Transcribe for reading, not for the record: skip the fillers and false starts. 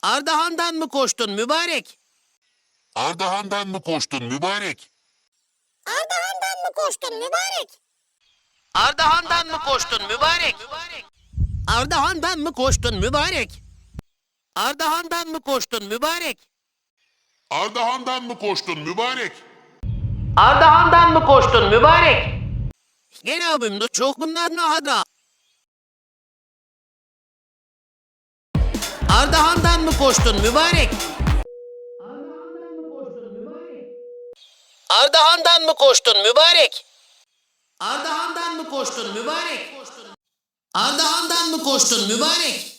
Ardahan'dan mı koştun mübarek? Ardahan'dan mı koştun mübarek? Ardahan'dan mı koştun mübarek? Ardahan'dan mı koştun mübarek? Ardahan'dan mı koştun mübarek? Ardahan'dan mı koştun mübarek? Ardahan'dan mı koştun mübarek? Ardahan'dan mı koştun mübarek? Gel abim de çok bunlar ne hada? Ardahan'dan mı koştun mübarek? Ardahan'dan mı koştun mübarek? Ardahan'dan mı koştun mübarek? Ardahan'dan mı koştun mübarek?